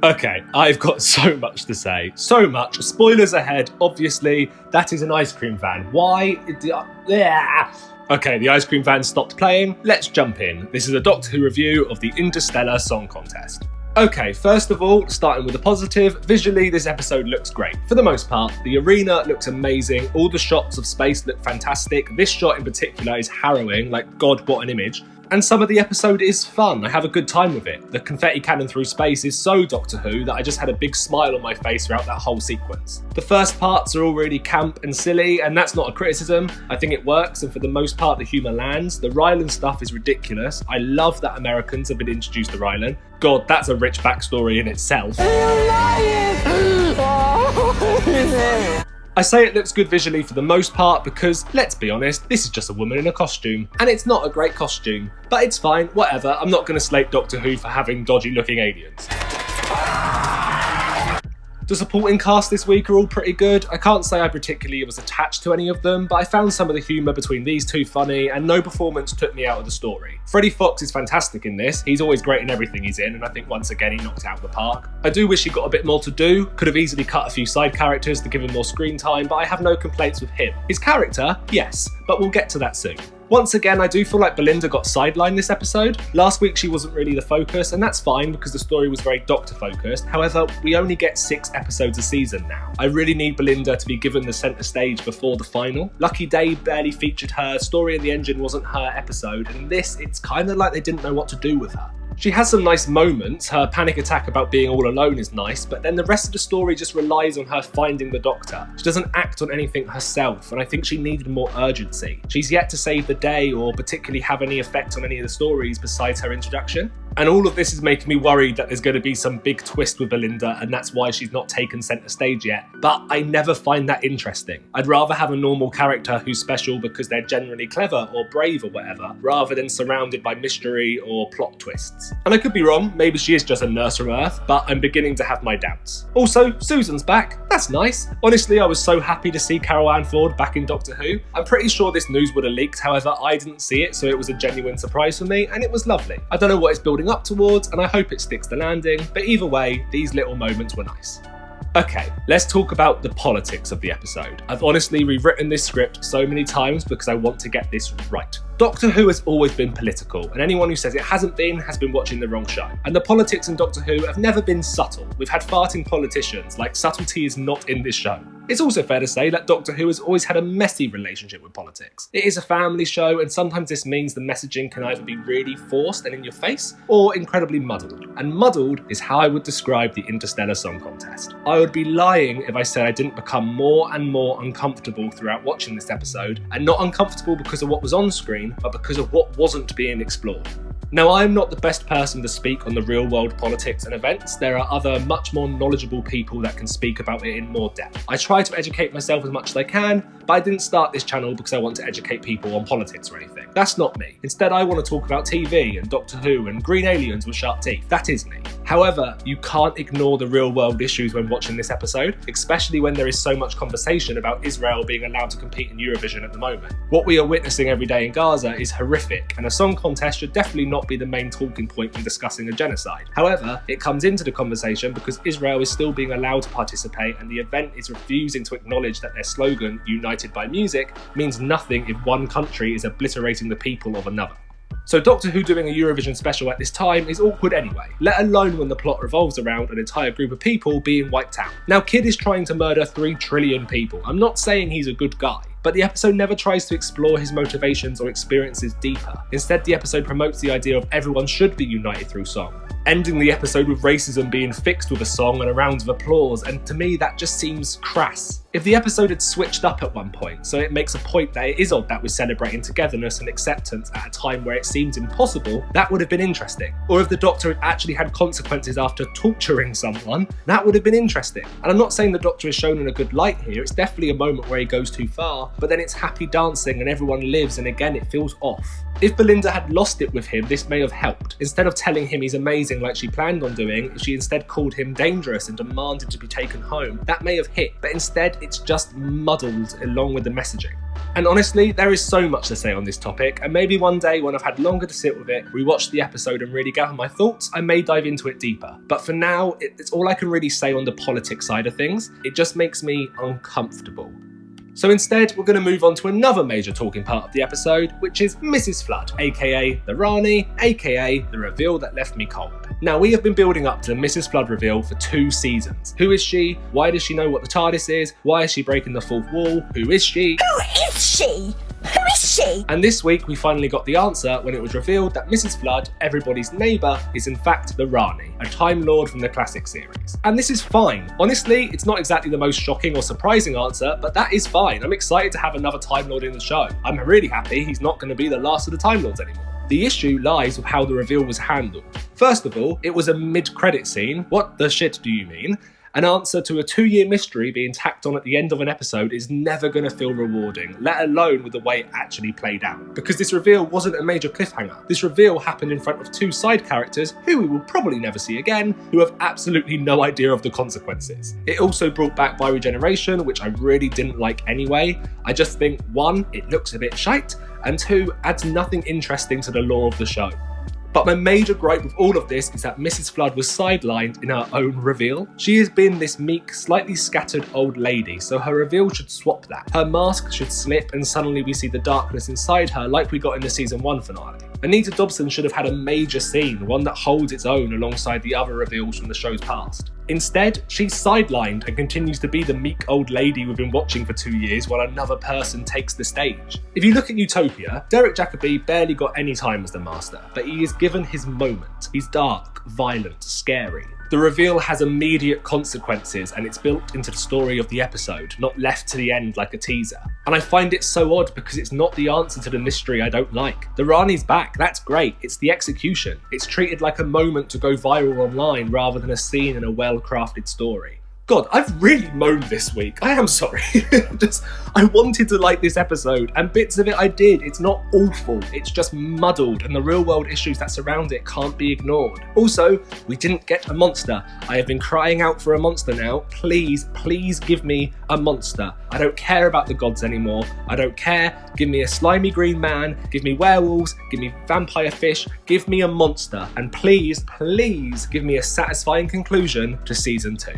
Okay, I've got so much to say. So much. Spoilers ahead. Obviously, that is an ice cream van. Why? Okay, the ice cream van stopped playing. Let's jump in. This is a Doctor Who review of the Interstellar Song Contest. Okay, first of all, starting with the positive, visually this episode looks great. For the most part, the arena looks amazing, all the shots of space look fantastic, this shot in particular is harrowing, like God, what an image. And some of the episode is fun, I have a good time with it. The confetti cannon through space is so Doctor Who that I just had a big smile on my face throughout that whole sequence. The first parts are all really camp and silly, and that's not a criticism. I think it works, and for the most part the humour lands. The Rylan stuff is ridiculous. I love that Americans have been introduced to Rylan. God, that's a rich backstory in itself. I say it looks good visually for the most part because, let's be honest, this is just a woman in a costume. And it's not a great costume. But it's fine, whatever, I'm not going to slate Doctor Who for having dodgy looking aliens. The supporting cast this week are all pretty good. I can't say I particularly was attached to any of them, but I found some of the humour between these two funny, and no performance took me out of the story. Freddie Fox is fantastic in this. He's always great in everything he's in, and I think once again he knocked it out of the park. I do wish he got a bit more to do. Could have easily cut a few side characters to give him more screen time, but I have no complaints with him. His character, yes, but we'll get to that soon. Once again, I do feel like Belinda got sidelined this episode. Last week she wasn't really the focus, and that's fine because the story was very Doctor focused. However, we only get 6 episodes a season now. I really need Belinda to be given the centre stage before the final. Lucky Day barely featured her, Story in the Engine wasn't her episode, and in this, it's kind of like they didn't know what to do with her. She has some nice moments, her panic attack about being all alone is nice, but then the rest of the story just relies on her finding the Doctor. She doesn't act on anything herself, and I think she needed more urgency. She's yet to save the day or particularly have any effect on any of the stories besides her introduction. And all of this is making me worried that there's going to be some big twist with Belinda, and that's why she's not taken centre stage yet. But I never find that interesting. I'd rather have a normal character who's special because they're generally clever or brave or whatever, rather than surrounded by mystery or plot twists. And I could be wrong, maybe she is just a nurse from Earth, but I'm beginning to have my doubts. Also, Susan's back. That's nice. Honestly, I was so happy to see Carol Ann Ford back in Doctor Who. I'm pretty sure this news would have leaked, however, I didn't see it, so it was a genuine surprise for me, and it was lovely. I don't know what it's building up towards, and I hope it sticks the landing, but either way, these little moments were nice. Okay, let's talk about the politics of the episode. I've honestly rewritten this script so many times because I want to get this right. Doctor Who has always been political, and anyone who says it hasn't been has been watching the wrong show. And the politics in Doctor Who have never been subtle. We've had farting politicians, like subtlety is not in this show. It's also fair to say that Doctor Who has always had a messy relationship with politics. It is a family show, and sometimes this means the messaging can either be really forced and in your face, or incredibly muddled. And muddled is how I would describe the Interstellar Song Contest. I would be lying if I said I didn't become more and more uncomfortable throughout watching this episode, and not uncomfortable because of what was on screen, but because of what wasn't being explored. Now, I'm not the best person to speak on the real world politics and events. There are other much more knowledgeable people that can speak about it in more depth. I try to educate myself as much as I can, but I didn't start this channel because I want to educate people on politics or anything. That's not me. Instead, I want to talk about TV and Doctor Who and green aliens with sharp teeth. That is me. However, you can't ignore the real world issues when watching this episode, especially when there is so much conversation about Israel being allowed to compete in Eurovision at the moment. What we are witnessing every day in Gaza is horrific, and a song contest should definitely not be the main talking point when discussing a genocide. However, it comes into the conversation because Israel is still being allowed to participate, and the event is refusing to acknowledge that their slogan, United by Music, means nothing if one country is obliterating the people of another. So Doctor Who doing a Eurovision special at this time is awkward anyway, let alone when the plot revolves around an entire group of people being wiped out. Now, Kid is trying to murder 3 trillion people. I'm not saying he's a good guy, but the episode never tries to explore his motivations or experiences deeper. Instead, the episode promotes the idea of everyone should be united through song, ending the episode with racism being fixed with a song and a round of applause, and to me that just seems crass. If the episode had switched up at one point, so it makes a point that it is odd that we're celebrating togetherness and acceptance at a time where it seems impossible, that would have been interesting. Or if the Doctor had actually had consequences after torturing someone, that would have been interesting. And I'm not saying the Doctor is shown in a good light here, it's definitely a moment where he goes too far, but then it's happy dancing and everyone lives, and again it feels off. If Belinda had lost it with him, this may have helped. Instead of telling him he's amazing like she planned on doing, if she instead called him dangerous and demanded to be taken home, that may have hit, but instead it's just muddled along with the messaging. And honestly, there is so much to say on this topic, and maybe one day when I've had longer to sit with it, rewatch the episode and really gather my thoughts, I may dive into it deeper. But for now, it's all I can really say on the politics side of things. It just makes me uncomfortable. So instead, we're going to move on to another major talking part of the episode, which is Mrs. Flood, aka the Rani, aka the reveal that left me cold. Now, we have been building up to the Mrs. Flood reveal for 2 seasons. Who is she? Why does she know what the TARDIS is? Why is she breaking the 4th wall? Who is she? Who is she? Who is she? And this week we finally got the answer when it was revealed that Mrs. Flood, everybody's neighbour, is in fact the Rani, a Time Lord from the classic series. And this is fine. Honestly, it's not exactly the most shocking or surprising answer, but that is fine. I'm excited to have another Time Lord in the show. I'm really happy he's not going to be the last of the Time Lords anymore. The issue lies with how the reveal was handled. First of all, it was a mid-credit scene. What the shit do you mean? An answer to a 2-year mystery being tacked on at the end of an episode is never going to feel rewarding, let alone with the way it actually played out. Because this reveal wasn't a major cliffhanger. This reveal happened in front of 2 side characters, who we will probably never see again, who have absolutely no idea of the consequences. It also brought back by regeneration, which I really didn't like anyway. I just think, 1, it looks a bit shite, and 2, adds nothing interesting to the lore of the show. But my major gripe with all of this is that Mrs. Flood was sidelined in her own reveal. She has been this meek, slightly scattered old lady, so her reveal should swap that. Her mask should slip and suddenly we see the darkness inside her like we got in the season 1 finale. Anita Dobson should have had a major scene, one that holds its own alongside the other reveals from the show's past. Instead, she's sidelined and continues to be the meek old lady we've been watching for 2 years while another person takes the stage. If you look at Utopia, Derek Jacobi barely got any time as the Master, but he is given his moment. He's dark, violent, scary. The reveal has immediate consequences and it's built into the story of the episode, not left to the end like a teaser. And I find it so odd because it's not the answer to the mystery I don't like. The Rani's back, that's great, it's the execution. It's treated like a moment to go viral online rather than a scene in a well-crafted story. God, I've really moaned this week. I am sorry. I wanted to like this episode, and bits of it I did. It's not awful, it's just muddled, and the real world issues that surround it can't be ignored. Also, we didn't get a monster. I have been crying out for a monster now. Please, please give me a monster. I don't care about the gods anymore. I don't care. Give me a slimy green man, give me werewolves, give me vampire fish, give me a monster. And please, please give me a satisfying conclusion to season 2.